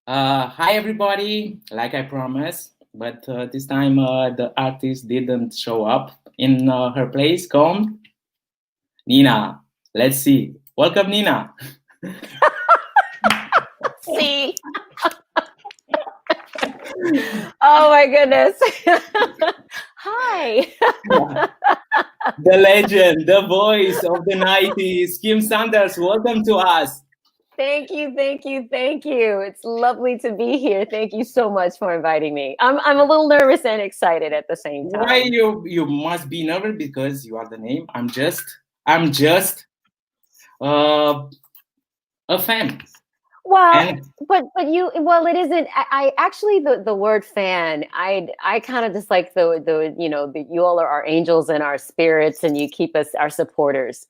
Hi everybody, like I promised, but this time the artist didn't show up. In her place come Nina. Let's see. Welcome, Nina. See. Oh my goodness. Hi. The legend, the voice of the 90s, Kim Sanders. Welcome to us. Thank you, thank you, thank you. It's lovely to be here. Thank you so much for inviting me. I'm a little nervous and excited at the same time. Why you must be nervous because you are the name. I'm just a fan. Well, but it isn't. I actually the word fan. I kind of just like the you all are our angels and our spirits, and you keep us our supporters.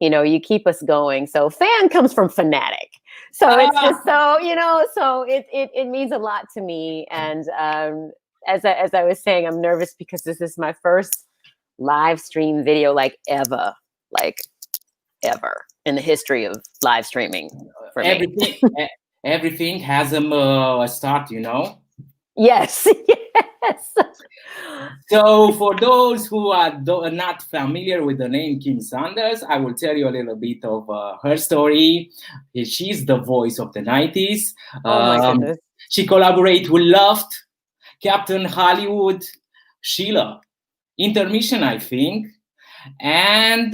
You keep us going. So fan comes from fanatic. So it's just so it means a lot to me. And as I was saying, I'm nervous because this is my first live stream video ever in the history of live streaming for me. Everything has a start, Yes, yes. So for those who are not familiar with the name Kim Sanders, I will tell you a little bit of her story. She's the voice of the 90s. Oh my goodness. She collaborated with Loft, Captain Hollywood, Sheila, Intermission, I think, and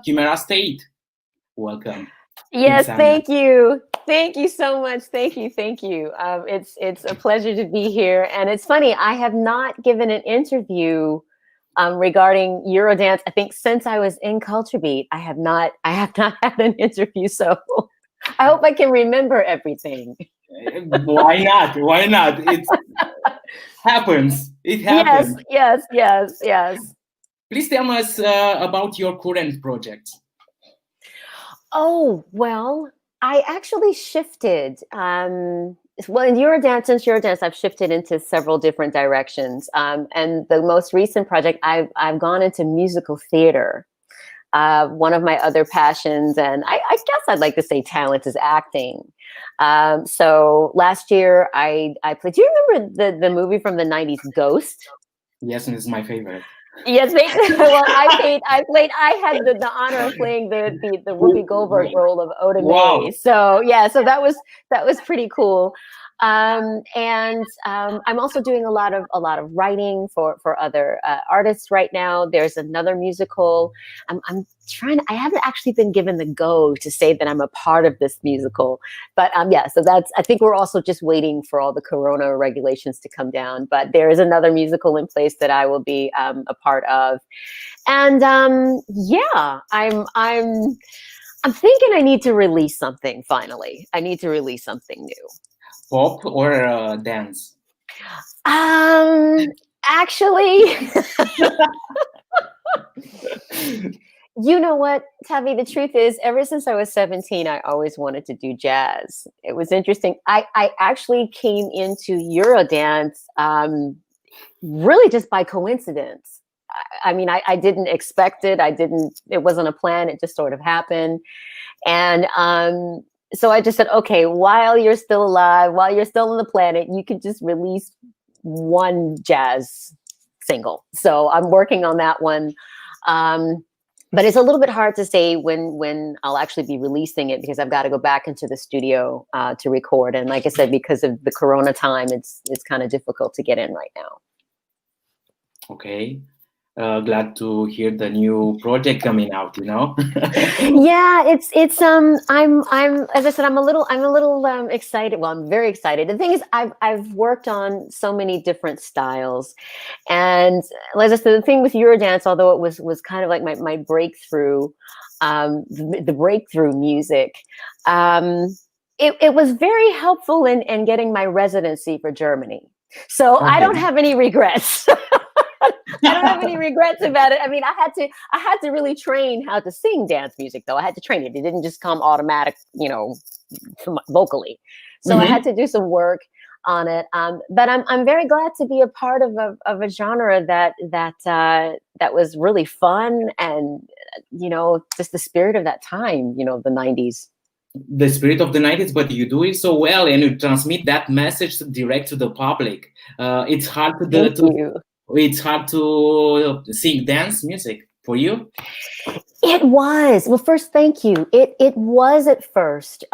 Chimera State. Welcome. Yes, thank you. Thank you so much. Thank you. It's a pleasure to be here. And it's funny, I have not given an interview regarding Eurodance. I think since I was in Culture Beat, I have not had an interview. So I hope I can remember everything. Why not? Why not? It happens. It happens. Yes. Please tell us about your current projects. Oh, well, I actually shifted. In Eurodance, I've shifted into several different directions. And the most recent project, I've gone into musical theater. One of my other passions, and I guess I'd like to say talent, is acting. So last year, I played. Do you remember the movie from the 90s, Ghost? Yes, and it's my favorite. Yes, well, I had the honor of playing the Whoopi Goldberg role of Oda Mae. So yeah, so that was pretty cool. And I'm also doing a lot of writing for other artists right now. There's another musical. I haven't actually been given the go to say that I'm a part of this musical, but so I think we're also just waiting for all the Corona regulations to come down. But there is another musical in place that I will be a part of, and I'm thinking I need to release something finally. I need to release something new. Pop or dance? Actually, you know what, Tavi, the truth is, ever since I was 17, I always wanted to do jazz. It was interesting. I actually came into Eurodance really just by coincidence. I mean, I didn't expect it. It wasn't a plan. It just sort of happened. And so I just said, okay, while you're still alive, while you're still on the planet, you could just release one jazz single. So I'm working on that one. But it's a little bit hard to say when I'll actually be releasing it, because I've got to go back into the studio to record. And like I said, because of the Corona time, it's kind of difficult to get in right now. Okay. Glad to hear the new project coming out, Yeah, I'm as I said, I'm a little excited. Well, I'm very excited. The thing is, I've worked on so many different styles, and as I said, the thing with Eurodance, although it was kind of like my breakthrough, the breakthrough music, it was very helpful in getting my residency for Germany. So okay. I don't have any regrets. I don't have any regrets about it. I mean, I had to really train how to sing dance music, though. I had to train it. It didn't just come automatic, vocally. So I had to do some work on it. But I'm very glad to be a part of a genre that was really fun, and just the spirit of that time, the 90s. the spirit of the 90s, but you do it so well, and you transmit that message direct to the public. It's hard it's hard to sing dance music for you. It was. Well, first, thank you. It was at first.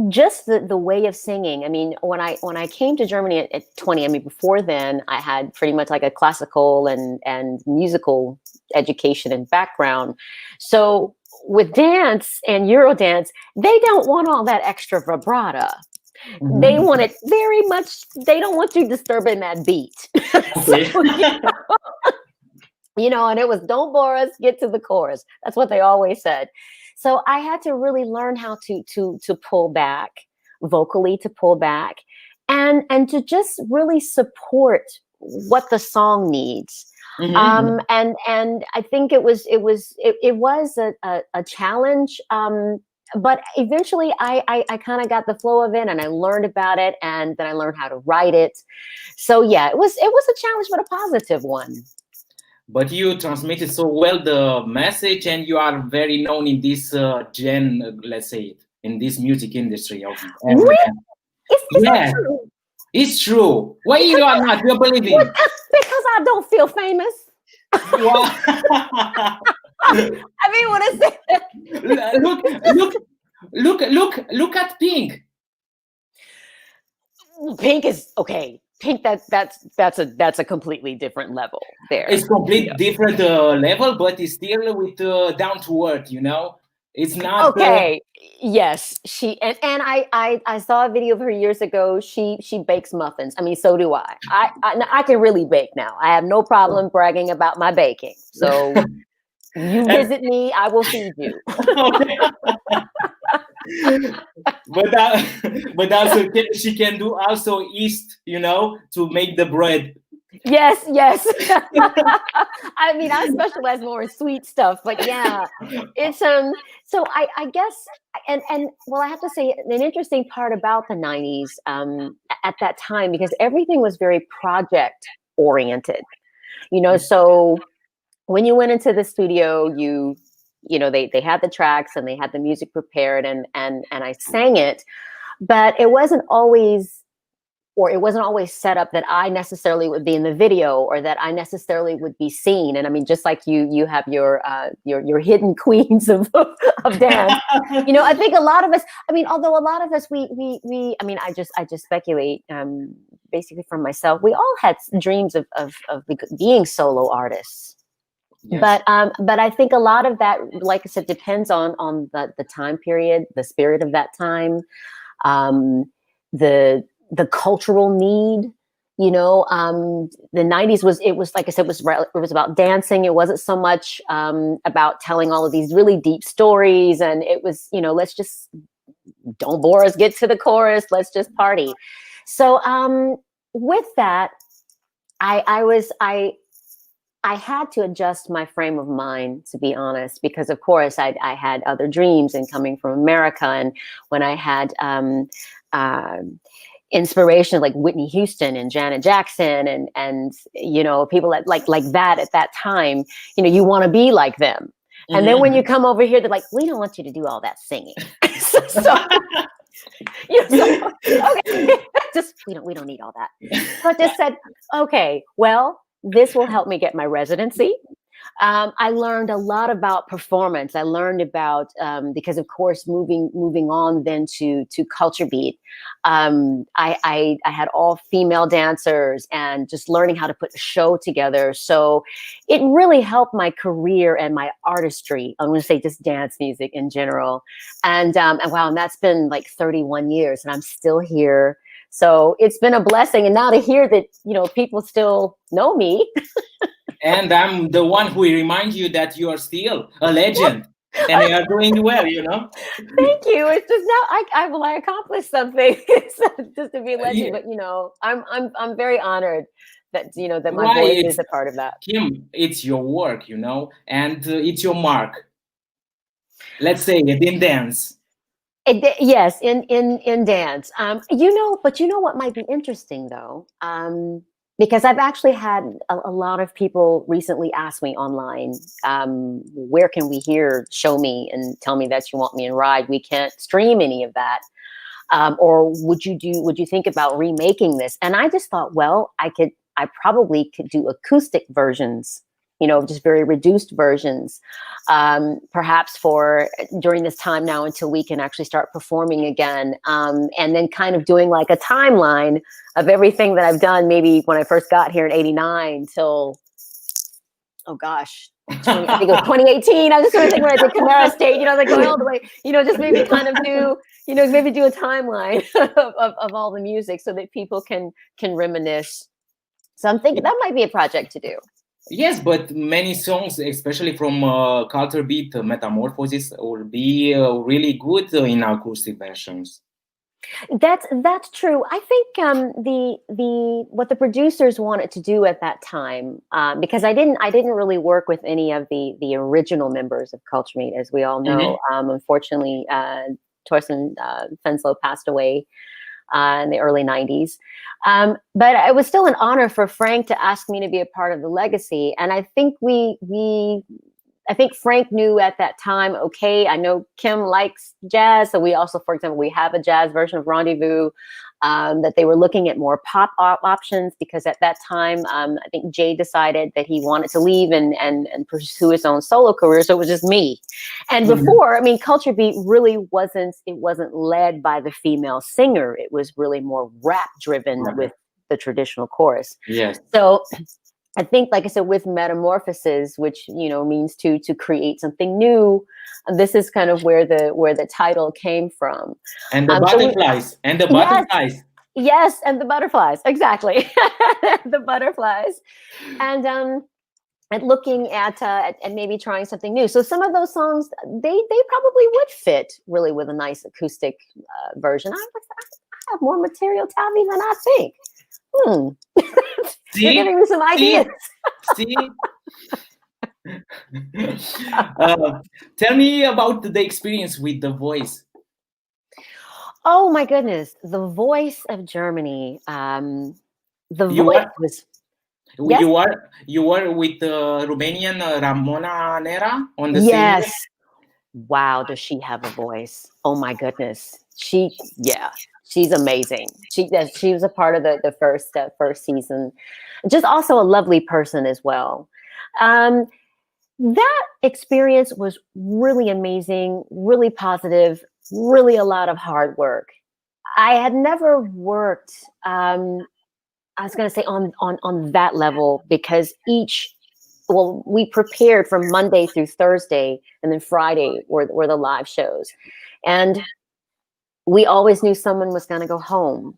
Just the way of singing. I mean, when I came to Germany at 20, I mean, before then, I had pretty much like a classical and musical education and background. So with dance and Eurodance, they don't want all that extra vibrato. Mm-hmm. They want it very much. They don't want you disturbing that beat. Okay. So, and it was, don't bore us, get to the chorus. That's what they always said. So I had to really learn how to pull back vocally, to pull back and to just really support what the song needs. Mm-hmm. And I think it was a challenge. But eventually I kind of got the flow of it and I learned about it, and then I learned how to write it. So yeah, it was a challenge, but a positive one. But you transmitted so well the message, and you are very known in this let's say, in this music industry. Really? Is that true? It's true. Why you are not? You're believing? Because I don't feel famous. I mean, what is it? Look at Pink. Pink is okay. Pink, that's a completely different level there. It's completely different level, but it's still with down to earth, It's not okay. Yes, she and I saw a video of her years ago. She bakes muffins. I mean, so do I. I can really bake now. I have no problem bragging about my baking. So you visit me, I will feed you. but also she can do also yeast, to make the bread. Yes. I mean, I specialize more in sweet stuff, but yeah, it's so I guess and well, I have to say an interesting part about the 90s at that time, because everything was very project oriented, so when you went into the studio, they had the tracks and they had the music prepared and I sang it, but it wasn't always set up that I necessarily would be in the video or that I necessarily would be seen. And I mean, just like you have your hidden queens of dance. I think a lot of us, I mean, although a lot of us, we I mean, I just speculate, basically from myself, we all had dreams of being solo artists. Yes. But I think a lot of that, like I said, depends on the time period, the spirit of that time, the cultural need. The 90s was like I said, it was about dancing. It wasn't so much about telling all of these really deep stories, and it was let's just don't bore us, get to the chorus, let's just party. So with that, I had to adjust my frame of mind, to be honest, because of course I had other dreams, and coming from America, and when I had inspiration like Whitney Houston and Janet Jackson and people like that at that time, you want to be like them. Mm-hmm. And then when you come over here, they're like, we don't want you to do all that singing. Okay, just we don't need all that. So I just said, okay, well, this will help me get my residency. I learned a lot about performance. I learned about because, of course, moving on then to Culture Beat. I had all female dancers and just learning how to put a show together. So it really helped my career and my artistry. I'm going to say just dance music in general. And wow, and that's been like 31 years, and I'm still here. So it's been a blessing. And now to hear that, people still know me. And I'm the one who reminds you that you are still a legend and you are doing well, Thank you. It's just now I accomplished something just to be a legend. But, I'm very honored that, that my voice is a part of that. Kim, it's your work, and it's your mark. Let's say it in dance. Yes, in dance. But what might be interesting though, because I've actually had a lot of people recently ask me online, where can we hear "Show Me" and "Tell Me That You Want Me" and "Ride"? We can't stream any of that. Or would you think about remaking this? And I just thought, well, I probably could do acoustic versions, just very reduced versions, perhaps for during this time now until we can actually start performing again. And then kind of doing like a timeline of everything that I've done, maybe when I first got here in '89 till, oh gosh, I think it was 2018. I was just going to think when I did Camara State, like going all the way, just maybe kind of do, maybe do a timeline of all the music so that people can reminisce. So I'm thinking that might be a project to do. Yes, but many songs, especially from Culture Beat, Metamorphosis, will be really good in acoustic versions. That's true. I think the what the producers wanted to do at that time, because I didn't really work with any of the original members of Culture Beat, as we all know. Unfortunately, Torsten Fenslow passed away in the early '90s. But it was still an honor for Frank to ask me to be a part of the legacy. And I think I think Frank knew at that time, okay, I know Kim likes jazz. So we also, for example, we have a jazz version of Rendezvous, that they were looking at more pop options, because at that time, I think Jay decided that he wanted to leave and pursue his own solo career. So it was just me. And before, Culture Beat really wasn't led by the female singer. It was really more rap driven with the traditional chorus. Yes. So I think, like I said, with Metamorphosis, which means to create something new, this is kind of where the title came from. And the butterflies. And the butterflies. Yes, and the butterflies, exactly. The butterflies, and looking at and maybe trying something new. So some of those songs, they probably would fit really with a nice acoustic version. I have more material, Tavi, than I think. You're giving me some ideas. See? Tell me about the experience with The Voice. Oh my goodness, The Voice of Germany. You were with Romanian Ramona Nera on the yes. same. Wow, does she have a voice? Oh my goodness, she's amazing. She was a part of the first season. Just also a lovely person as well. That experience was really amazing, really positive, really a lot of hard work. I had never worked, I was going to say on that level, because we prepared from Monday through Thursday, and then Friday were the live shows. And we always knew someone was going to go home.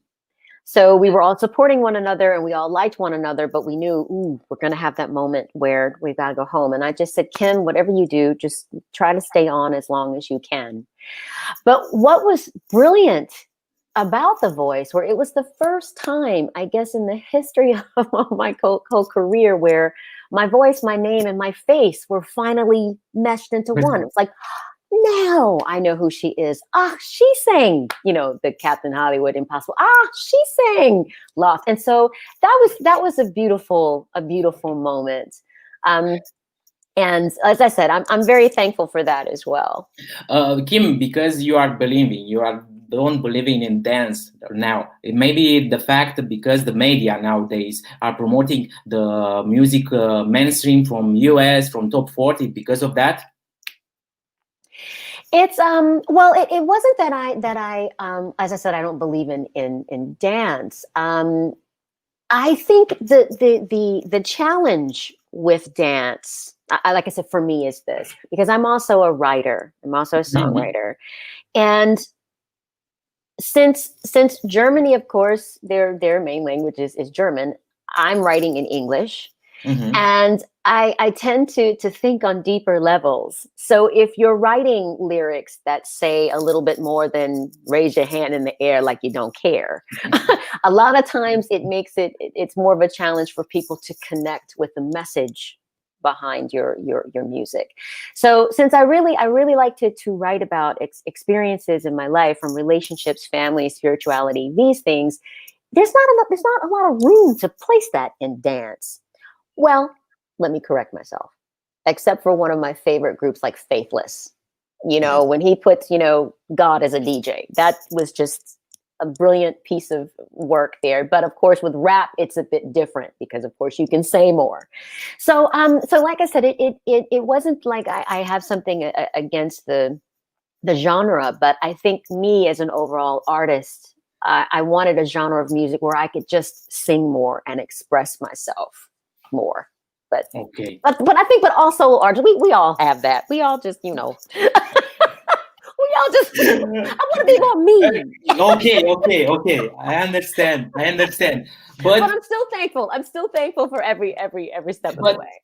So we were all supporting one another and we all liked one another, but we knew, we're going to have that moment where we've got to go home. And I just said, Kim, whatever you do, just try to stay on as long as you can. But what was brilliant about The Voice, where it was the first time, I guess, in the history of my whole career where my voice, my name, and my face were finally meshed into one. It was like, now I know who she is. She sang, the Captain Hollywood Impossible. She sang Lost. And so that was a beautiful moment. And as I said, I'm very thankful for that as well. Kim, because you are don't believing in dance now. It may be the fact because the media nowadays are promoting the music mainstream from US, from top 40, because of that. It's well, it wasn't that I as I said, I don't believe in dance. I think the challenge with dance, like I said, for me is this, because I'm also a writer. I'm also a songwriter. And since Germany, of course, their main language is German, I'm writing in English. And I tend to think on deeper levels. So if you're writing lyrics that say a little bit more than raise your hand in the air like you don't care, a lot of times it's more of a challenge for people to connect with the message behind your music. So since I really like to write about experiences in my life, from relationships, family, spirituality, these things, there's not a lot of room to place that in dance. Well, let me correct myself. Except for one of my favorite groups like Faithless. You know, Yes. when he puts, you know, God as a DJ, that was just a brilliant piece of work there. But of course, with rap, it's a bit different because, of course, you can say more. So, so like I said, it wasn't like I have something against the genre, but I think me as an overall artist, I wanted a genre of music where I could just sing more and express myself more. But Okay. but I think, but also artists, we all have that. We all just, you know, we all just, I want to be more me. Okay. I understand. But But I'm still thankful. I'm still thankful for every step of the way.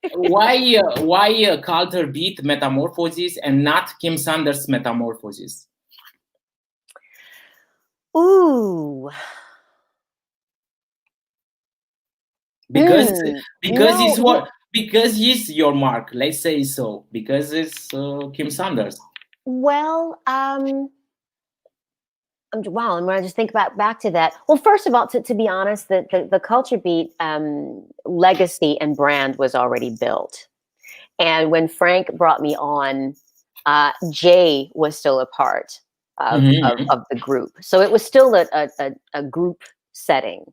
why Culture Beat Metamorphosis and not Kim Sanders Metamorphosis? Ooh. Because No, it's what, because he's your mark, let's say so, because it's Kim Sanders. well, wow, and when I just think back to that, well, first of all, to be honest, the Culture Beat legacy and brand was already built. And when Frank brought me on, Jay was still a part of the group. So it was still a group setting.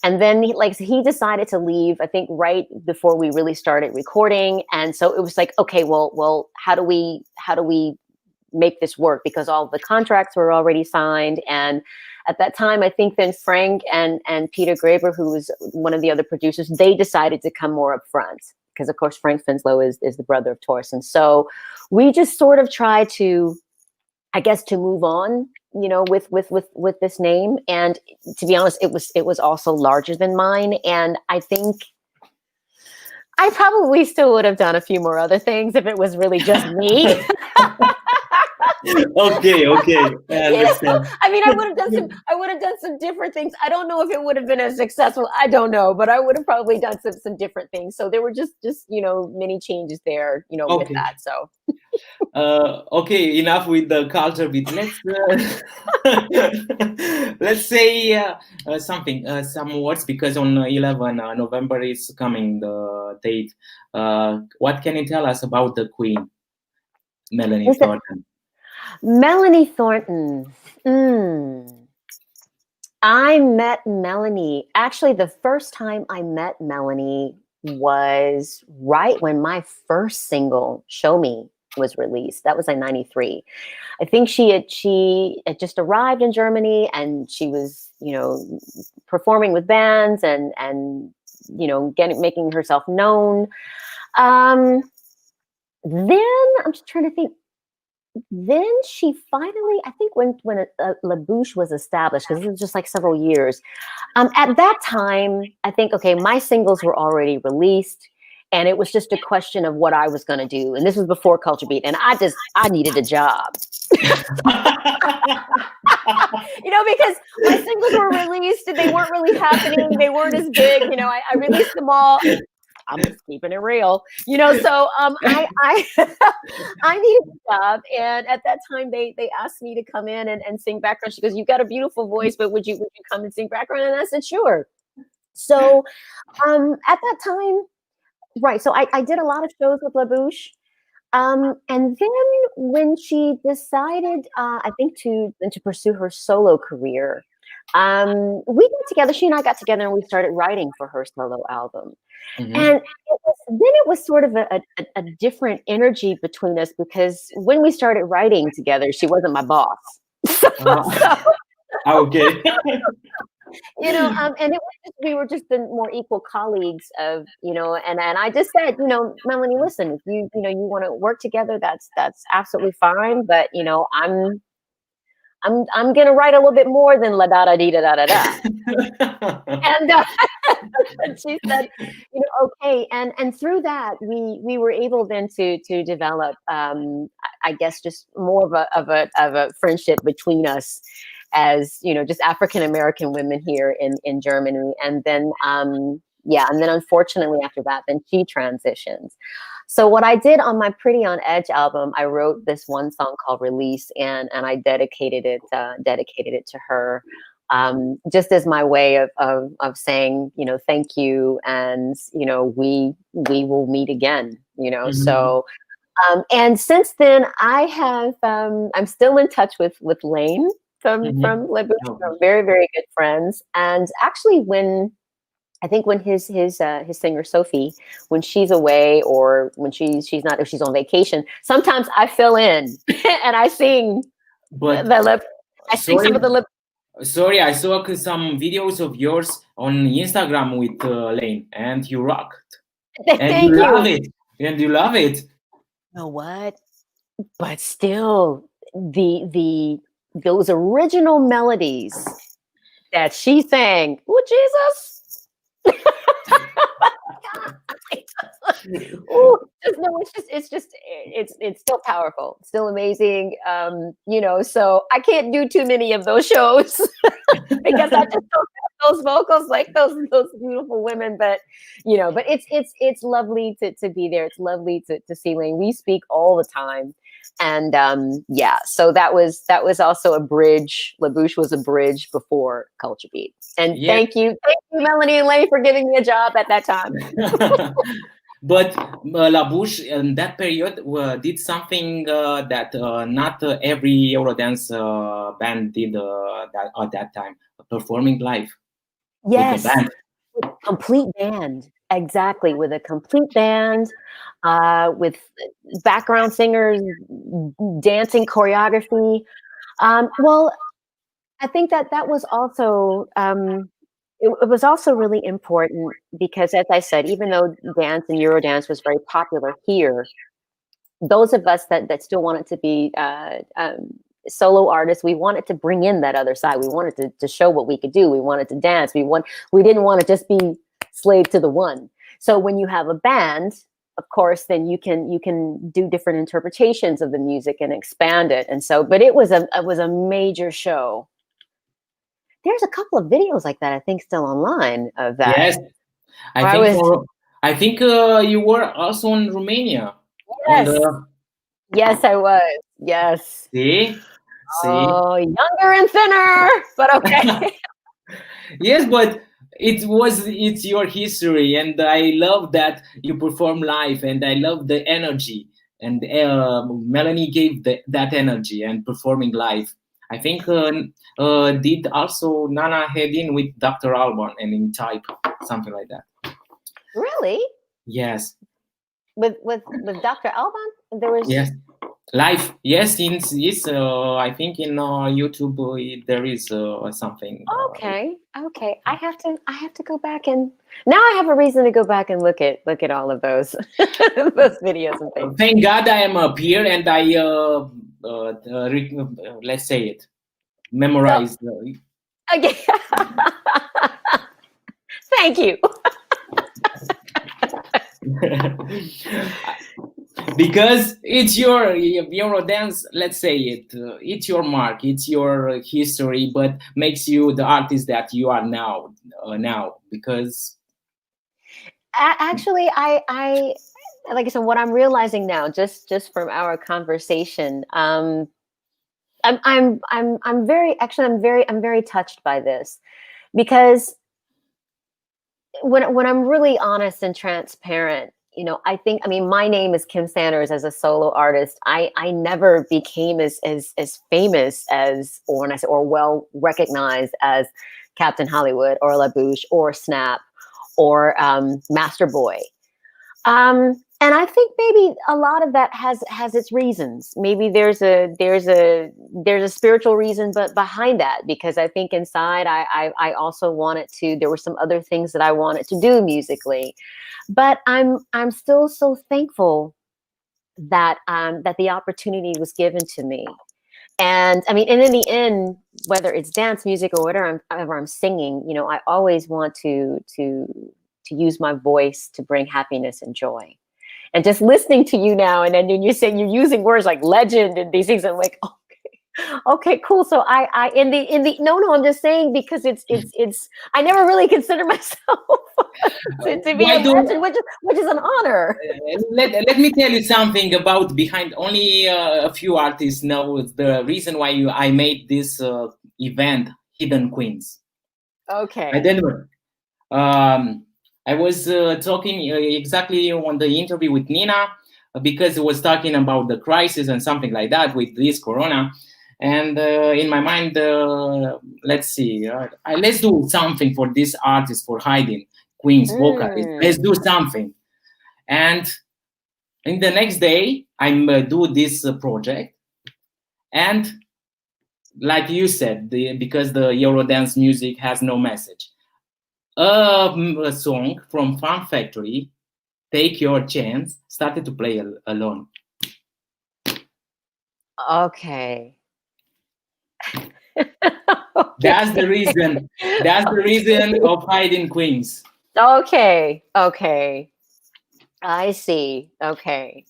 And then he decided to leave, I think, right before we really started recording. And so it was like, okay, well, how do we make this work? Because all the contracts were already signed. And at that time, I think then Frank and Peter Graeber, who was one of the other producers, they decided to come more up front. Because of course, Frank Finslow is the brother of Torsten. So we just sort of try to, I guess, to move on, you know, with this name. And to be honest, it was also larger than mine. And I think I probably still would have done a few more other things if it was really just me. Okay. I understand. You know? I mean, I would have done some different things. I don't know if it would have been as successful. I don't know, but I would have probably done some different things. So there were just you know, many changes there, you know, with that. So okay, enough with the Culture Beat. Let's say something, some words, because on 11 November is coming, the date. What can you tell us about the Queen, Melanie Thornton? Melanie Thornton. I met Melanie. Actually, the first time I met Melanie was right when my first single, Show Me, was released. That was in '93. I think she had just arrived in Germany, and she was, you know, performing with bands and you know, making herself known. Then I'm just trying to think. Then she finally, I think when La Bouche was established, because it was just like several years. At that time, I think, okay, my singles were already released, and it was just a question of what I was going to do. And this was before Culture Beat, and I needed a job. You know, because my singles were released and they weren't really happening. They weren't as big. You know, I released them all. I'm just keeping it real, you know. So I I needed a job, and at that time they asked me to come in and sing background. She goes, "You've got a beautiful voice, but would you come and sing background?" And I said, "Sure." So at that time, right. So I did a lot of shows with La Bouche. And then when she decided, I think to pursue her solo career, we got together. She and I got together, and we started writing for her solo album. And it was sort of a different energy between us, because when we started writing together, she wasn't my boss. Okay. You know, and we were just the more equal colleagues of, you know, and I just said, you know, Melanie, listen, if you know, you want to work together, that's absolutely fine. But, you know, I'm going to write a little bit more than la da da dee da da da da. And she said, you know, okay. And through that, we were able then to develop, I guess, just more of a friendship between us, as, you know, just African American women here in Germany. And then and then unfortunately after that, then she transitions. So what I did on my Pretty on Edge album, I wrote this one song called Release, and I dedicated it to her. just as my way of saying, thank you, and we will meet again. So. And since then, I have I'm still in touch with Lane from La Bouche. We're very, very good friends. And actually, when his singer Sophie, when she's away or when she's not, if she's on vacation, sometimes I fill in and I sing. But sing some of the lip. Sorry, I saw some videos of yours on Instagram with Lane, and you rocked. Thank you. Love it. And you love it. You know what? But still, those original melodies that she sang, oh Jesus! Ooh, it's still powerful, still amazing. So I can't do too many of those shows because I just don't have those vocals like those beautiful women. But but it's lovely to be there. It's lovely to see Lane. We speak all the time, and so that was also a bridge. La Bouche was a bridge before Culture Beat. And thank you, Melanie and Lane, for giving me a job at that time. But La Bouche in that period did something that not every Eurodance band did at that time, performing live. Yes, with a complete band. Exactly, with a complete band, with background singers, dancing, choreography. Well, I think that was also... It was also really important because, as I said, even though dance and Eurodance was very popular here, those of us that still wanted to be solo artists, we wanted to bring in that other side. We wanted to show what we could do. We wanted to dance. We didn't want to just be slave to the one. So when you have a band, of course, then you can do different interpretations of the music and expand it. And so, but it was a major show. There's a couple of videos like that, I think, still online of that. Yes, I think you were also in Romania. Yes, yes, I was. Yes. See? Oh, younger and thinner, but okay. Yes, but it's your history, and I love that you perform live, and I love the energy, and Melanie gave that energy and performing live. I think did also Nana head in with Dr. Alban and in Type, something like that. Really? Yes. With Dr. Alban, there was live. Yes, I think in YouTube there is something. Okay. I have to go back, and now I have a reason to go back and look at all of those those videos and things. Thank God I am up here, and I let's say it, memorize. Okay. Thank you. Because it's your Eurodance, let's say it, it's your mark, it's your history, but makes you the artist that you are now. Because actually, I like I said, what I'm realizing now, just from our conversation, I'm very touched by this, because when I'm really honest and transparent, I mean, my name is Kim Sanders as a solo artist. I never became as famous as, or well recognized as Captain Hollywood or La Bouche or Snap or Master Boy. And I think maybe a lot of that has its reasons. Maybe there's a spiritual reason, but behind that, because I think inside I also wanted to. There were some other things that I wanted to do musically, but I'm still so thankful that that the opportunity was given to me. And I mean, and in the end, whether it's dance music or whatever I'm singing, I always want to use my voice to bring happiness and joy. And just listening to you now, and then you're saying you're using words like legend and these things, I'm like, okay, cool. So no, I'm just saying, because it's I never really consider myself to be a legend, which is an honor. Let me tell you something about behind. Only a few artists know the reason why I made this event hidden queens. Okay. I don't know. I was talking exactly on the interview with Nina because it was talking about the crisis and something like that with this corona. And in my mind, let's see, let's do something for this artist, for hiding queens, vocalists. Let's do something. And in the next day, I'm do this project. And like you said, because the Eurodance music has no message. A song from Fun Factory, Take Your Chance, started to play alone. Okay. That's the reason. That's the reason of hiding queens. Okay. I see. Okay.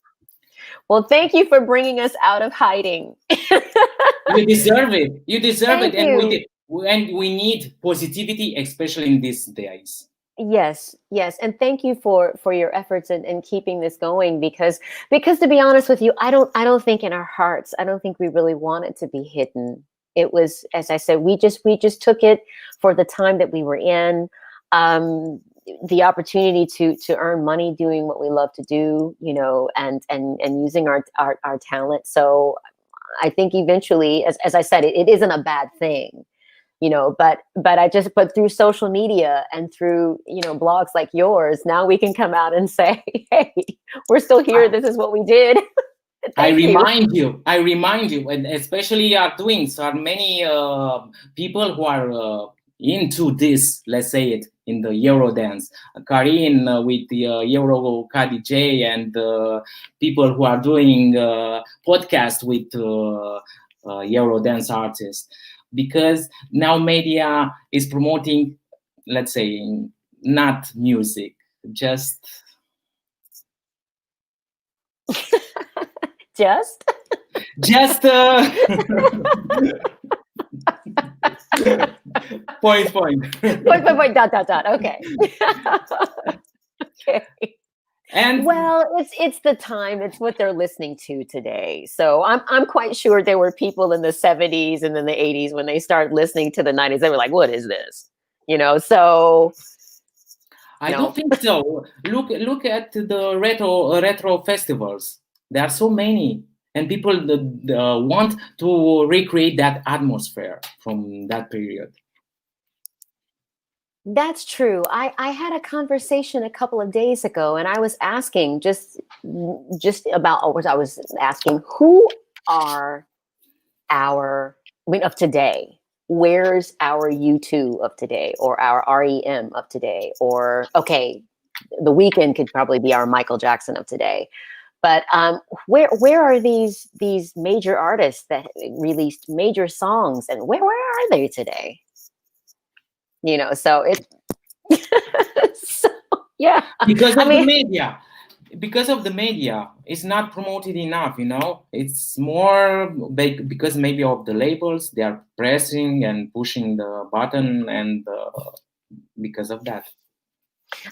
Well, thank you for bringing us out of hiding. You deserve it. You deserve Thank it. you. And we need positivity, especially in these days. Yes. And thank you for your efforts in keeping this going, because to be honest with you, I don't think in our hearts, I don't think we really want it to be hidden. It was, as I said, we just took it for the time that we were in, the opportunity to earn money doing what we love to do, and using our talent. So I think eventually, as I said, it isn't a bad thing. But through social media and through, blogs like yours, now we can come out and say, hey, we're still here. This is what we did. I remind you, and especially our twins, are many people who are into this, let's say it, in the Eurodance. Karin with the Euro KDJ, and people who are doing podcasts with Eurodance artists. Because now media is promoting, let's say, not music, just point dot. Okay. Okay. And well, it's the time. It's what they're listening to today. So I'm quite sure there were people in the 70s and then the 80s when they started listening to the 90s. They were like, "What is this?" So I don't think so. Look at the retro festivals. There are so many, and people want to recreate that atmosphere from that period. That's true. I had a conversation a couple of days ago, and I was asking just about. I was asking, who are of today? Where's our U2 of today, or our REM of today, or okay, The Weeknd could probably be our Michael Jackson of today. But where are these major artists that released major songs, and where are they today? So it, so, yeah. Because of the media, it's not promoted enough. It's more because maybe of the labels, they are pressing and pushing the button, and because of that.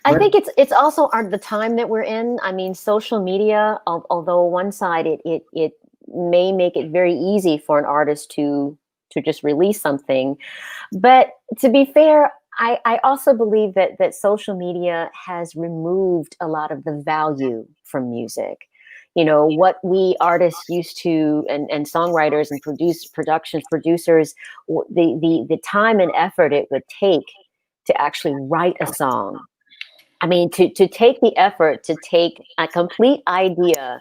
I think it's also the time that we're in. I mean, social media, although one side it may make it very easy for an artist to just release something. But to be fair, I also believe that social media has removed a lot of the value from music. What we artists used to, and songwriters and producers, the time and effort it would take to actually write a song. I mean, to take the effort to take a complete idea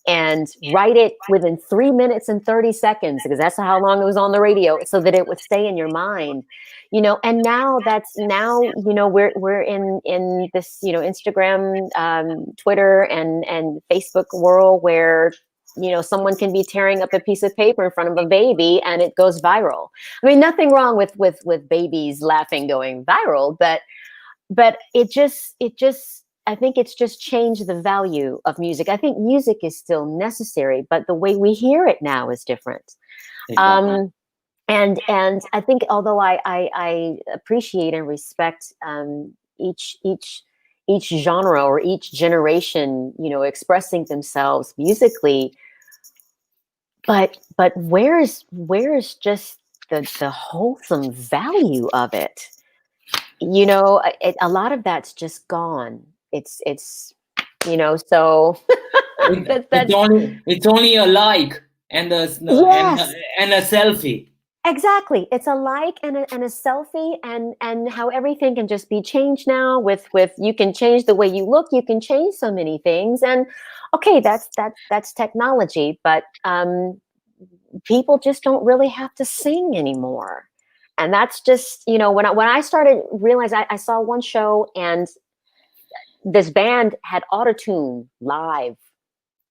and write it within 3 minutes and 30 seconds, because that's how long it was on the radio, so that it would stay in your mind, and now we're in this, Instagram, Twitter and Facebook world where, someone can be tearing up a piece of paper in front of a baby and it goes viral. I mean, nothing wrong with babies laughing going viral, but it just I think it's just changed the value of music. I think music is still necessary, but the way we hear it now is different. Exactly. And I think, although I appreciate and respect each genre or each generation, expressing themselves musically, but where's just the wholesome value of it. You know, a lot of that's just gone. It's you know, so it's only a like and a Yes. and a selfie. Exactly. It's a like and a selfie, and how everything can just be changed now with you can change the way you look, you can change so many things. And okay, that's technology, but people just don't really have to sing anymore. And that's just, you know, when I started realize I saw one show and this band had autotune live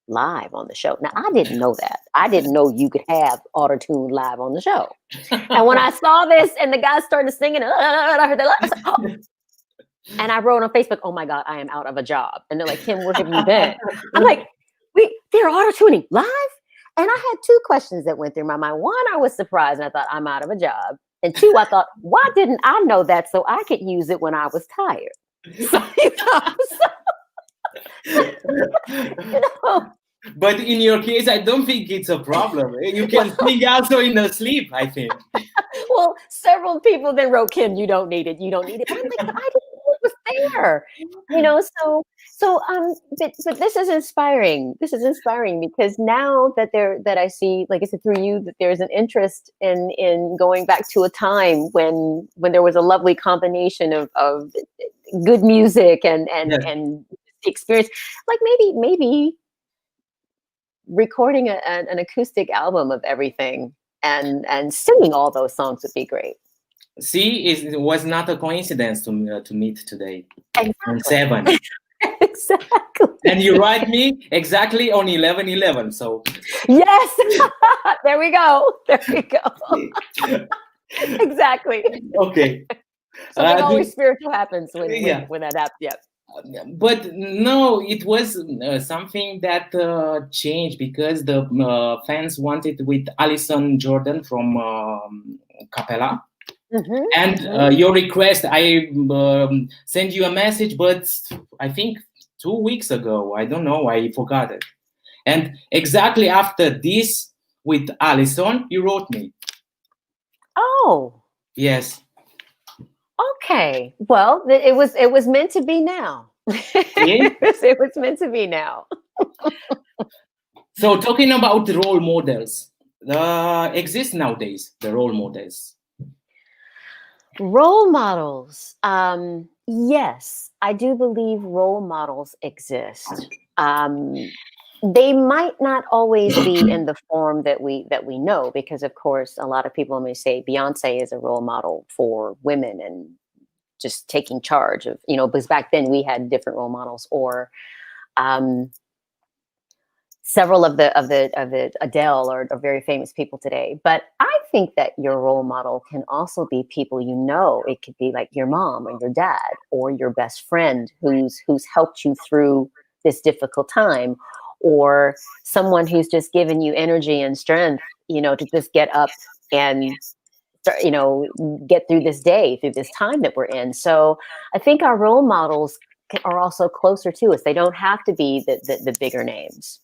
on the show. Now, I didn't know that. I didn't know you could have autotune live on the show. And when I saw this and the guys started singing, I heard that. I was like, oh. And I wrote on Facebook, "Oh my God, I am out of a job." And they're like, "Kim, where have you been?" I'm like, they're autotuning live? And I had two questions that went through my mind. One, I was surprised and I thought, I'm out of a job. And two, I thought, why didn't I know that so I could use it when I was tired? So, you know. But in your case, I don't think it's a problem. You can sing also in the sleep, I think. Well, several people then wrote, "Kim, you don't need it. You don't need it." But I'm like, I didn't know it was there. You know, but this is inspiring. This is inspiring because now that I see, like I said, through you, that there's an interest in going back to a time when there was a lovely combination of good music and experience. Like maybe recording an acoustic album of everything and singing all those songs would be great. See, it was not a coincidence to meet today. Exactly. On 7. Exactly. And you write me exactly on 11/11. So yes, there we go. Exactly. Okay. Something always spiritual happens when that happens. Yeah. But no, it was something that changed because the fans wanted with Alison Jordan from Capella. Mm-hmm. And your request, I sent you a message, but I think 2 weeks ago, I don't know, I forgot it. And exactly after this with Alison, you wrote me. Oh. Yes. Okay. Well, it was meant to be now. It was meant to be now. So talking about the role models, exist nowadays, the role models. Role models. Yes, I do believe role models exist. They might not always be in the form that we know, because of course a lot of people may say Beyonce is a role model for women and just taking charge of, you know, because back then we had different role models, or several of the Adele are very famous people today. But I think that your role model can also be people you know. It could be like your mom or your dad or your best friend who's helped you through this difficult time, or someone who's just given you energy and strength, you know, to just get up and, you know, get through this day, through this time that we're in. So I think our role models are also closer to us. They don't have to be the bigger names.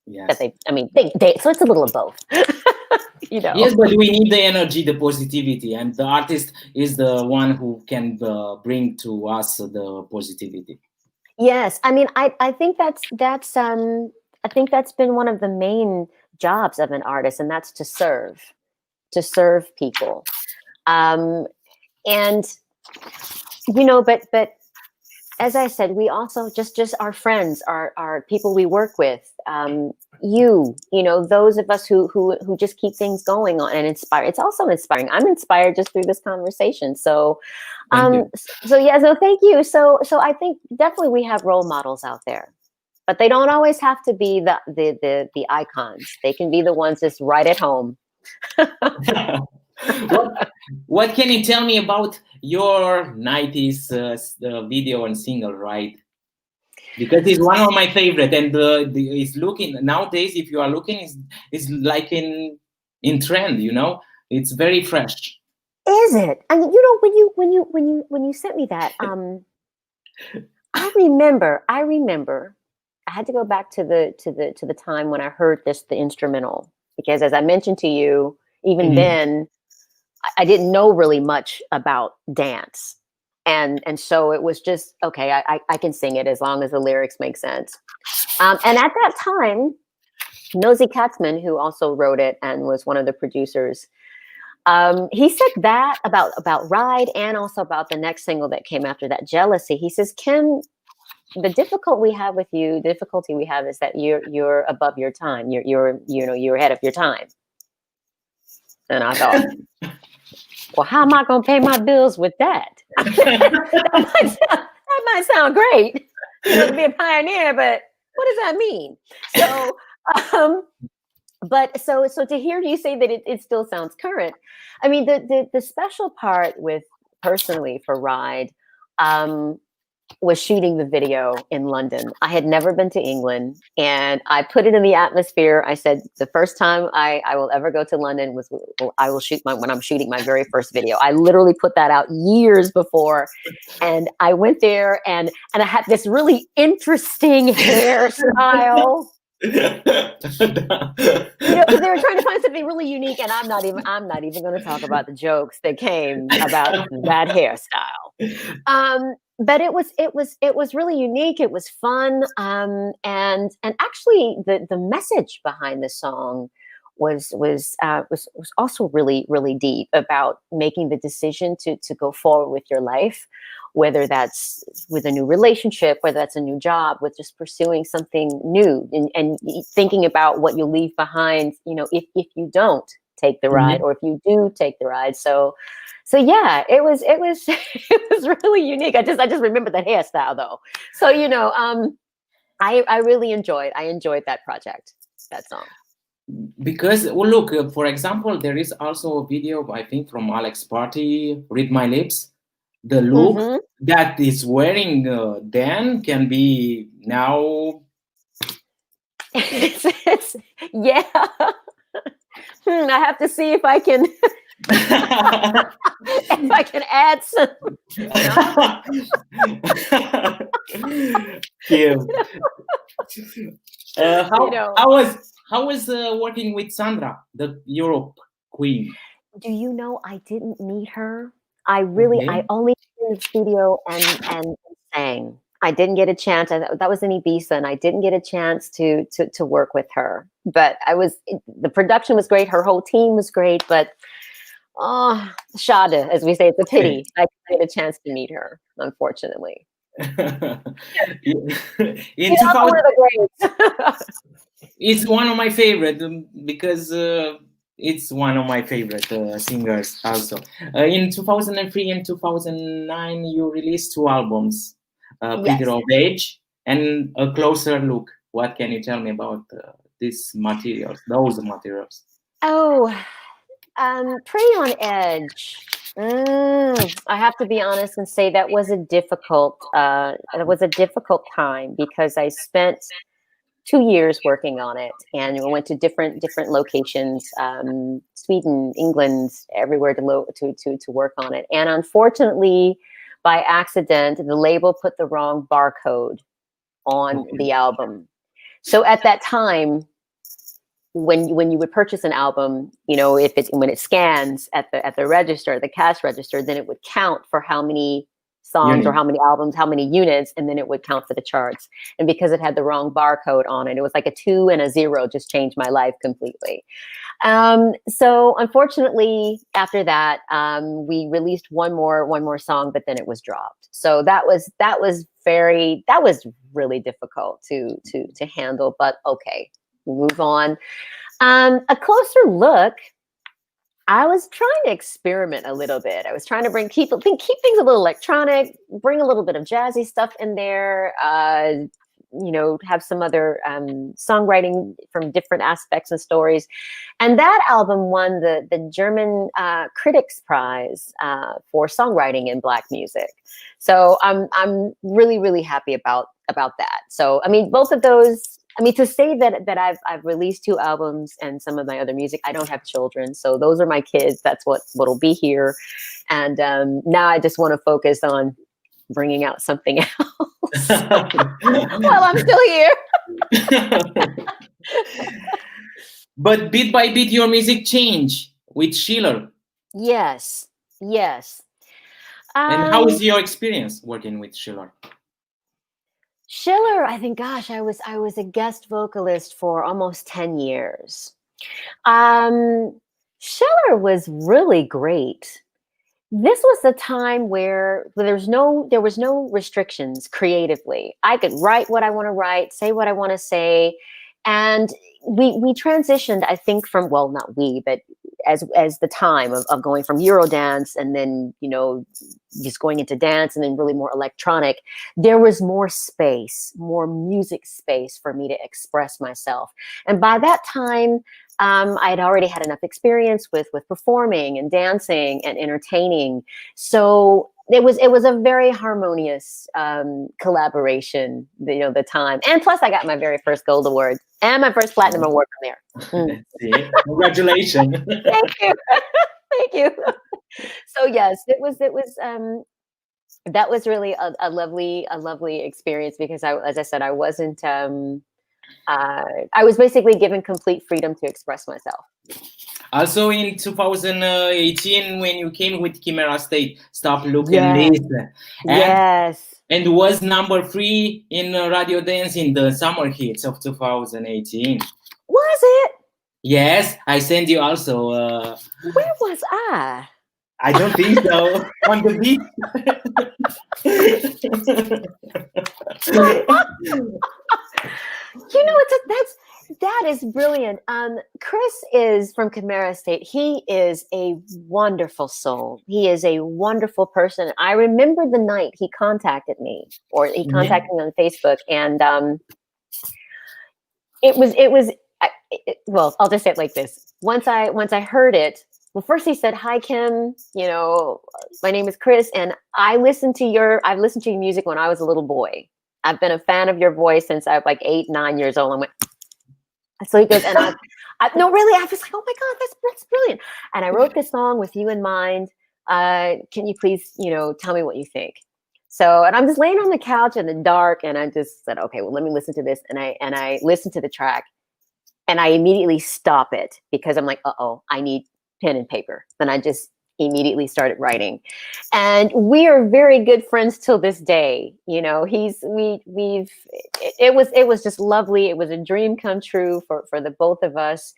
Yes. But they so it's a little of both. You know. Yes, but we need the energy, the positivity, and the artist is the one who can bring to us the positivity. Yes, I mean, I think that's I think that's been one of the main jobs of an artist, and that's to serve people. And you know, but as I said, we also just our friends, our people we work with, you know, those of us who just keep things going on and inspire. It's also inspiring. I'm inspired just through this conversation. So, so thank you. So I think definitely we have role models out there, but they don't always have to be the icons. They can be the ones that's right at home. What can you tell me about your 90s video and single, right? Because it's one of my favorite, and it's looking nowadays. If you are looking, it's like in trend. You know, it's very fresh. Is it? I mean, you know, when you sent me that, I remember. I had to go back to the time when I heard the instrumental, because as I mentioned to you, even then I didn't know really much about dance. And so it was just, okay, I can sing it as long as the lyrics make sense. And at that time, Nosie Katzmann, who also wrote it and was one of the producers, he said that about Ride and also about the next single that came after that, Jealousy. He says, Kim, the difficulty we have is that you're above your time. You're ahead of your time. And I thought, well, how am I going to pay my bills with that? that might sound great, to be a pioneer, but what does that mean? So, but so to hear you say that it still sounds current. I mean, the special part with personally for Ride was shooting the video in London. I had never been to England, and I put it in the atmosphere. I said, the first time I will ever go to London I will shoot when I'm shooting my very first video. I literally put that out years before, and I went there and I had this really interesting hairstyle. Because they were trying to find something really unique, and I'm not even going to talk about the jokes that came about that hairstyle. But it was really unique. It was fun, and actually the message behind the song was also really, really deep about making the decision to go forward with your life, whether that's with a new relationship, whether that's a new job, with just pursuing something new, and thinking about what you leave behind, if you don't take the ride, or if you do take the ride. So yeah, it was it was really unique. I just remember the hairstyle though. So I really enjoyed that project, that song. Because look, for example, there is also a video, I think, from Alex Party, Read My Lips. The look that is wearing then can be now. Yeah. I have to see if I can add some. How was working with Sandra, the Europe queen? Do you know, I didn't meet her. I only in the studio and sang. I didn't get a chance. That was in Ibiza, and I didn't get a chance to work with her. But the production was great. Her whole team was great. But schade, as we say, it's a pity. I didn't get a chance to meet her, unfortunately. It's one of my favorite because it's one of my favorite singers also. In 2003 and 2009, you released 2 albums, Peter of Age and A Closer Look. What can you tell me about those materials? Oh, Pretty on Edge. I have to be honest and say that was a difficult time, because I spent 2 years working on it, and we went to different locations, Sweden, England, everywhere to work on it. And unfortunately, by accident, the label put the wrong barcode on the album. So at that time, when you would purchase an album, when it scans at the register, the cash register, then it would count for how many songs or how many albums, how many units, and then it would count for the charts. And because it had the wrong barcode on it, it was like a 2 and a 0, just changed my life completely. So unfortunately, after that, we released one more song, but then it was dropped. So that was really difficult to handle, but okay, we'll move on. A Closer Look, I was trying to experiment a little bit. I was trying to keep things a little electronic, bring a little bit of jazzy stuff in there, have some other songwriting from different aspects and stories. And that album won the German Critics Prize for songwriting in Black music. So I'm really, really happy about that. So, I mean, both of those, to say that I've released 2 albums and some of my other music, I don't have children, so those are my kids. That's what'll be here. And now I just want to focus on bringing out something else while I'm still here. But bit by bit, your music changed with Schiller. Yes, yes. And how is your experience working with Schiller? Schiller, I think, gosh, I was a guest vocalist for almost 10 years. Um, Schiller was really great. This was the time where there was no restrictions creatively. I could write what I want to write, say what I want to say, and we transitioned, I think, from, well, not we, but as the time of going from Eurodance and then, just going into dance and then really more electronic. There was more space, more music space for me to express myself. And by that time, I had already had enough experience with performing and dancing and entertaining. So it was a very harmonious collaboration, the time. And plus I got my very first gold award and my first platinum award from there. See? Congratulations. Thank you. Thank you. So yes, that was really a lovely experience, because as I said, I wasn't, I was basically given complete freedom to express myself. Also in 2018, when you came with Chimera State, Stop, Look, and Listen. Yes. And was number 3 in Radio Dance in the summer hits of 2018. Was it? Yes, I sent you also. Where was I? I don't think so. On the beach. That is brilliant. Chris is from Chimera State. He is a wonderful soul. He is a wonderful person. I remember the night he contacted me, or he contacted me on Facebook, and well, I'll just say it like this. Once I heard it, well, first he said, "Hi, Kim. My name is Chris, and I've listened to your music when I was a little boy. I've been a fan of your voice since I was like 8, 9 years old." I went. So he goes, and no, really, I was like, "Oh my God, that's brilliant!" And I wrote this song with you in mind. Can you please, tell me what you think? So, and I'm just laying on the couch in the dark, and I just said, "Okay, well, let me listen to this." And I listened to the track, and I immediately stop it, because I'm like, "Uh-oh, I need pen and paper." Then I just immediately started writing, and we are very good friends till this day. It was just lovely. It was a dream come true for the both of us.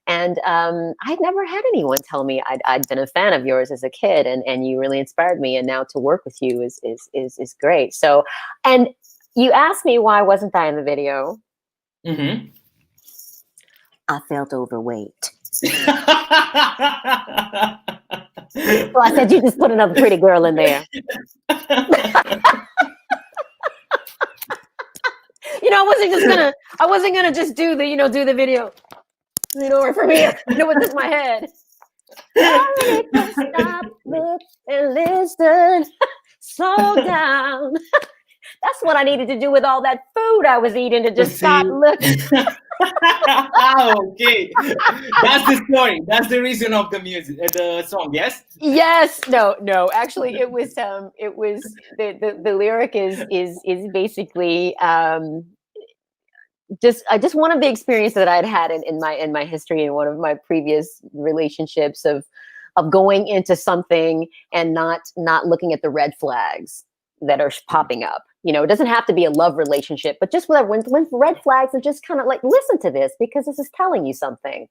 And I'd never had anyone tell me I'd been a fan of yours as a kid, and you really inspired me. And now to work with you is great. So, and you asked me why wasn't I in the video? Mm-hmm. I felt overweight. Well, I said, you just put another pretty girl in there. I wasn't gonna just do the video, for me. It was just my head. Stop, look, and listen. Slow down. That's what I needed to do with all that food I was eating, to just stop looking. Okay, that's the story. That's the reason of the music, the song. Yes. Yes. No. Actually, it was the lyric is basically just one of the experiences that I'd had in my history, in one of my previous relationships of going into something and not looking at the red flags that are popping up. It doesn't have to be a love relationship, but just when red flags, and just kind of like, listen to this, because this is telling you something,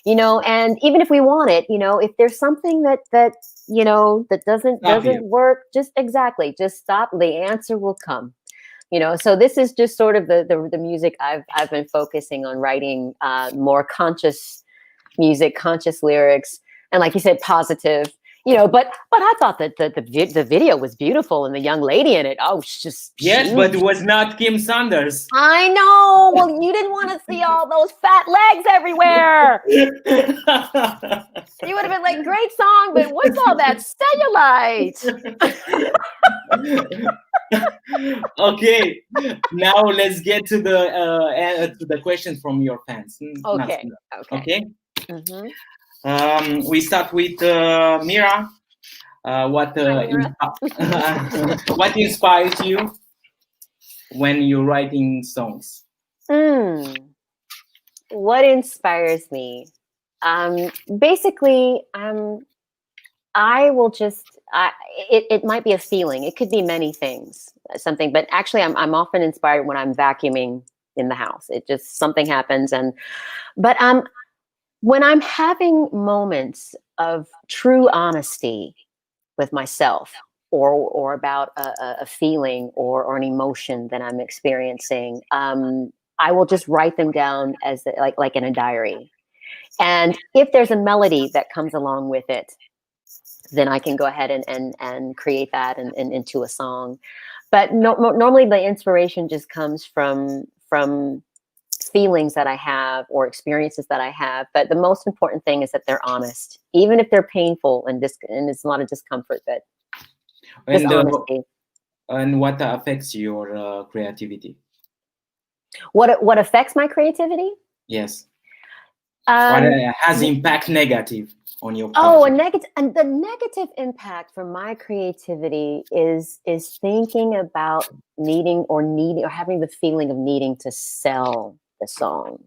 and even if we want it, if there's something that doesn't work, just stop. The answer will come. So this is just sort of the music I've been focusing on writing, more conscious music, conscious lyrics, and like you said, positive. But I thought that the video was beautiful, and the young lady in it, But it was not Kim Sanders. I know. Well, you didn't want to see all those fat legs everywhere. You would have been like, great song, but what's all that cellulite? Okay, now let's get to the questions from your fans. Okay. Mm-hmm. We start with Mira. What inspires you when you're writing songs? What inspires me? Basically, I will just, it might be a feeling. It could be many things, something, but actually I'm often inspired when I'm vacuuming in the house. It just, something happens. But when I'm having moments of true honesty with myself, or about a feeling or an emotion that I'm experiencing, I will just write them down as like in a diary. And if there's a melody that comes along with it, then I can go ahead and create that and into a song. But normally the inspiration just comes from feelings that I have or experiences that I have. But the most important thing is that they're honest, even if they're painful and it's a lot of discomfort. But just honesty. And what affects your creativity? What affects my creativity? Yes. What has impact negative on your creativity? Oh, and the negative impact from my creativity is thinking about needing or having the feeling of needing to sell the song,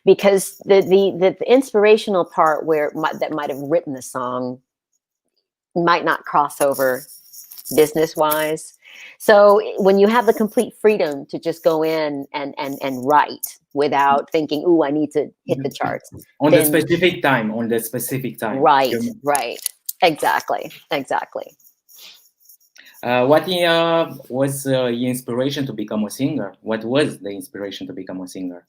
because the inspirational part that might have written the song might not cross over business wise. So when you have the complete freedom to just go in and write without thinking, "Ooh, I need to hit the charts," on the specific time. Right. Exactly. What was the inspiration to become a singer? What was the inspiration to become a singer?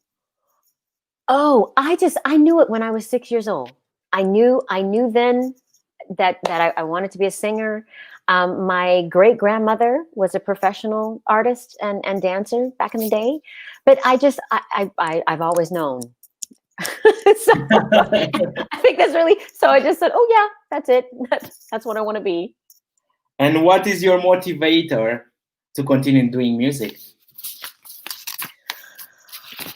Oh, I knew it when I was 6 years old. I knew then that I wanted to be a singer. My great grandmother was a professional artist and dancer back in the day, but I've always known. So I think that's really, so I just said, oh yeah, that's it. That's what I want to be. And what is your motivator to continue doing music?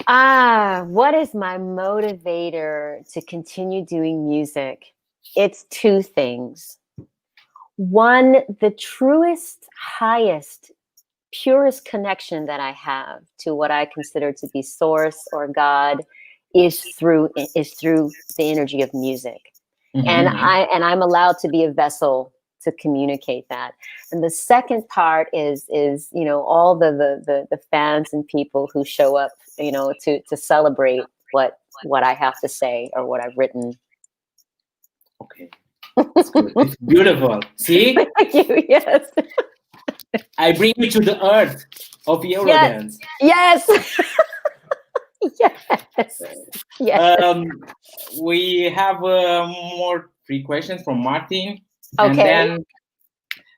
What is my motivator to continue doing music? It's two things. One, the truest, highest, purest connection that I have to what I consider to be source or God is through the energy of music. Mm-hmm. And I'm allowed to be a vessel to communicate that. And the second part is all the fans and people who show up, to celebrate what I have to say or what I've written. Okay. It's good. It's beautiful. See? Thank you. Yes. I bring you to the earth of Eurodance. Yes. Yes. We have more 3 questions from Martin. Okay. And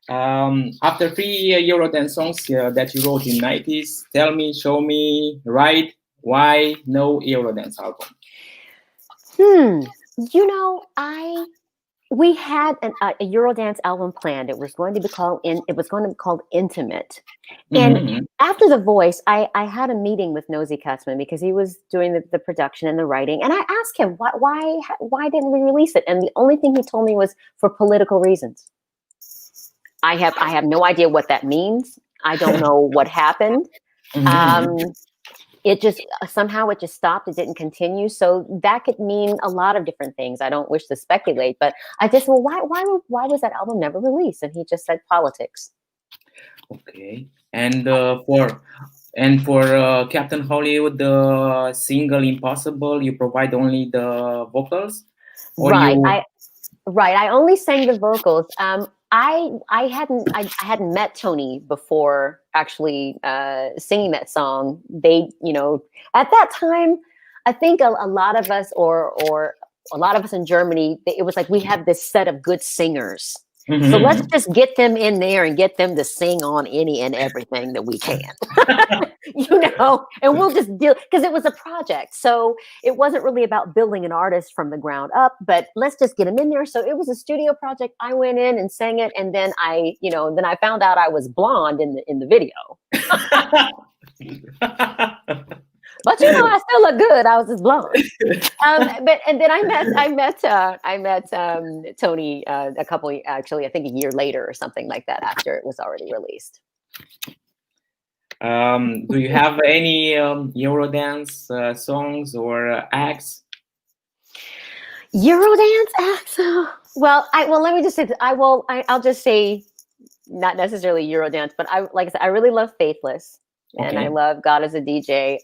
then after 3 Eurodance songs that you wrote in 90s, tell me, show me, write, why no Eurodance album? We had a Eurodance album planned. It was going to be called Intimate. And after The Voice, I had a meeting with Nosie Katzmann because he was doing the production and the writing. And I asked him, why didn't we release it? And the only thing he told me was for political reasons. I have no idea what that means. I don't know what happened. It just somehow it just stopped. It didn't continue. So that could mean a lot of different things. I don't wish to speculate, but I just, well, why was that album never released? And he just said politics. Okay. And for Captain Hollywood, the single Impossible, you provide only the vocals? Or right. I only sang the vocals. I hadn't met Tony before actually singing that song. They, at that time, I think a lot of us or a lot of us in Germany, it was like we have this set of good singers. Mm-hmm. So let's just get them in there and get them to sing on any and everything that we can, and we'll just deal, because it was a project. So it wasn't really about building an artist from the ground up, but let's just get them in there. So it was a studio project. I went in and sang it. And then I found out I was blonde in the video. But I still look good. I was just blonde. And then I met Tony I think a year later or something like that, after it was already released. Do you have any Eurodance songs or acts? Eurodance acts? Well, let me just say that I'll just say not necessarily Eurodance, but like I said, I really love Faithless, and I love God as a DJ.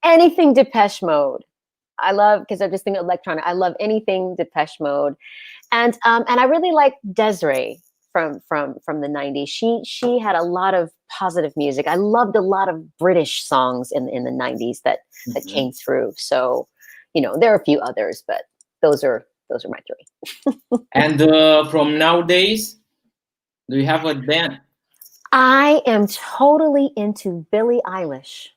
Anything Depeche Mode, I love, because I just think electronic. I love anything Depeche Mode, and I really like Desiree from the 90s. She had a lot of positive music. I loved a lot of British songs in the 90s that came through. So, there are a few others, but those are my three. And from nowadays, do you have a band? I am totally into Billie Eilish.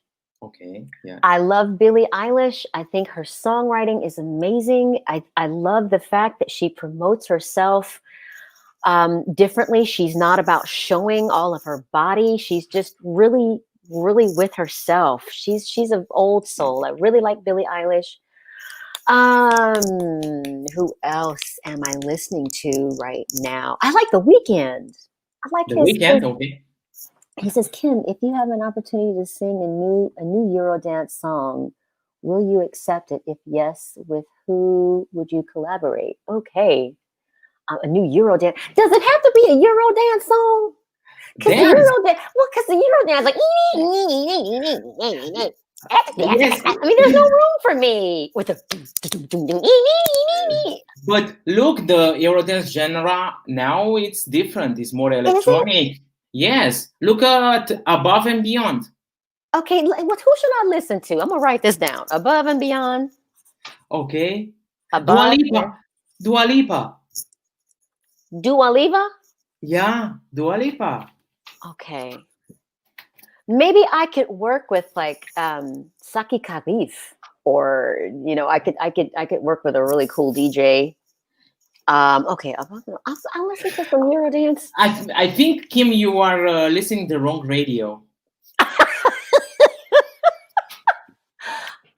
Okay, yeah. I love Billie Eilish. I think her songwriting is amazing. I love the fact that she promotes herself differently. She's not about showing all of her body. She's just really, really with herself. She's an old soul. I really like Billie Eilish. Who else am I listening to right now? I like The Weeknd. I like The Weeknd, okay. He says, Kim, if you have an opportunity to sing a new Eurodance song, will you accept it? If yes, with who would you collaborate? Okay. A new Eurodance. Does it have to be a Eurodance song? Because the Eurodance, like, yes. I mean, there's no room for me with a. But look, the Eurodance genre now it's different. It's more electronic. Yes. Look at Above and Beyond. Okay, who should I listen to? I'm gonna write this down. Above and Beyond. Okay. Above. Dua Lipa. Dua Lipa? Yeah, Dua Lipa. Okay. Maybe I could work with like Saki Khalif, or I could work with a really cool DJ. Okay, I'll listen to some Eurodance. I think, Kim, you are listening the wrong radio.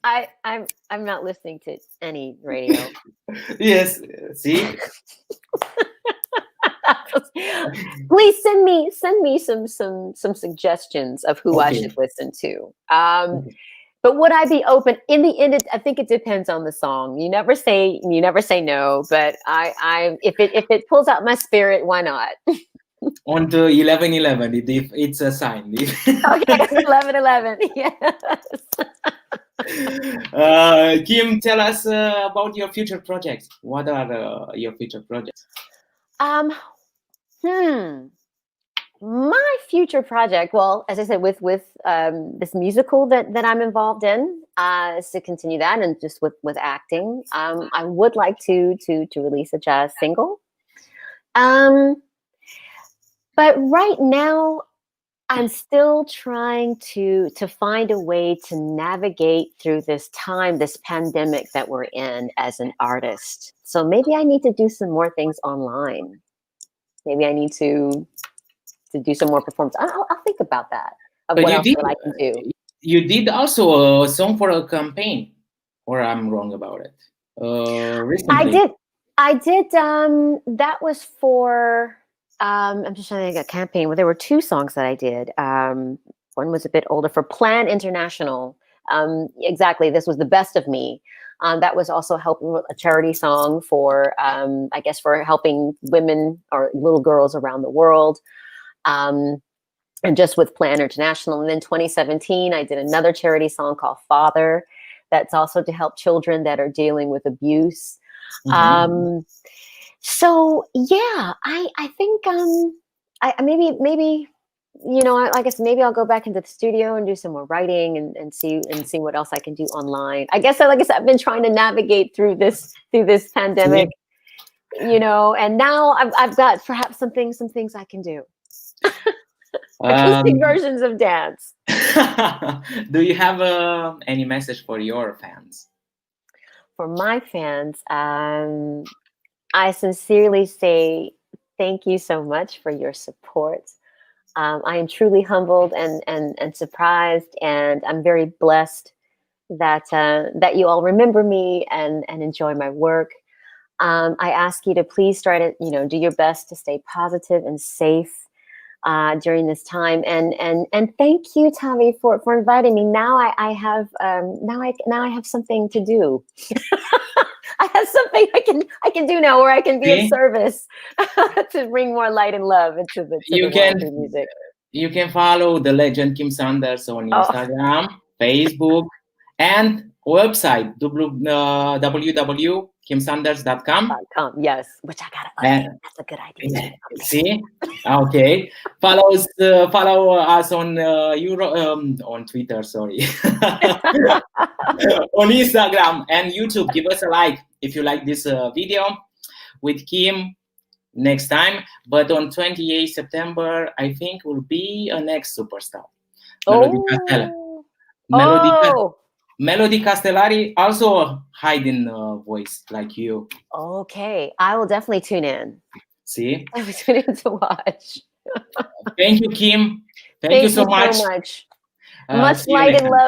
I'm not listening to any radio. Yes. See. Please send me some suggestions of who I should listen to. But would I be open? In the end, I think it depends on the song. You never say no, but if it pulls out my spirit, why not? On the 11/11, it's a sign. Okay, 11/11. Yes. Kim, tell us about your future projects. What are your future projects? My future project, well, as I said, with this musical that I'm involved in, is to continue that, and just with acting. I would like to release a jazz single. But right now, I'm still trying to find a way to navigate through this time, this pandemic that we're in as an artist. So maybe I need to do some more things online. Maybe I need to do some more performance. I'll think about that. But what else I can do. You did also a song for a campaign, or I'm wrong about it? Recently. I did. That was for. I'm just trying to think of a campaign. Well, there were two songs that I did. One was a bit older for Plan International. Exactly. This was The Best of Me. That was also helping with a charity song for, I guess, for helping women or little girls around the world. And just with Plan International. And then 2017, I did another charity song called Father. That's also to help children that are dealing with abuse. Mm-hmm. So yeah, I think I maybe like I said, maybe I'll go back into the studio and do some more writing and see what else I can do online. I guess, like I said, I've been trying to navigate through this pandemic, and now I've got perhaps some things I can do. Acoustic versions of dance. Do you have any message for your fans? For my fans, I sincerely say thank you so much for your support. I am truly humbled and surprised, and I'm very blessed that you all remember me and enjoy my work. I ask you to please try to do your best to stay positive and safe during this time. And thank you, Tavi, for inviting me. Now I have something to do. I That's something I can do now, where I can be of See? service to bring more light and love into the You world can through music. you can follow the legend Kim Sanders on Instagram, Facebook, and website www.kimsanders.com. Yes, which I gotta update. That's a good idea. See, okay. Follow us on on Twitter. Sorry, on Instagram and YouTube. Give us a like if you like this video with Kim next time. But on 28 September, I think will be a next superstar. Melody Castellari, also a hidden voice like you. Okay, I will definitely tune in. See? I will tune in to watch. Thank you, Kim. Thank you so much. Much light and love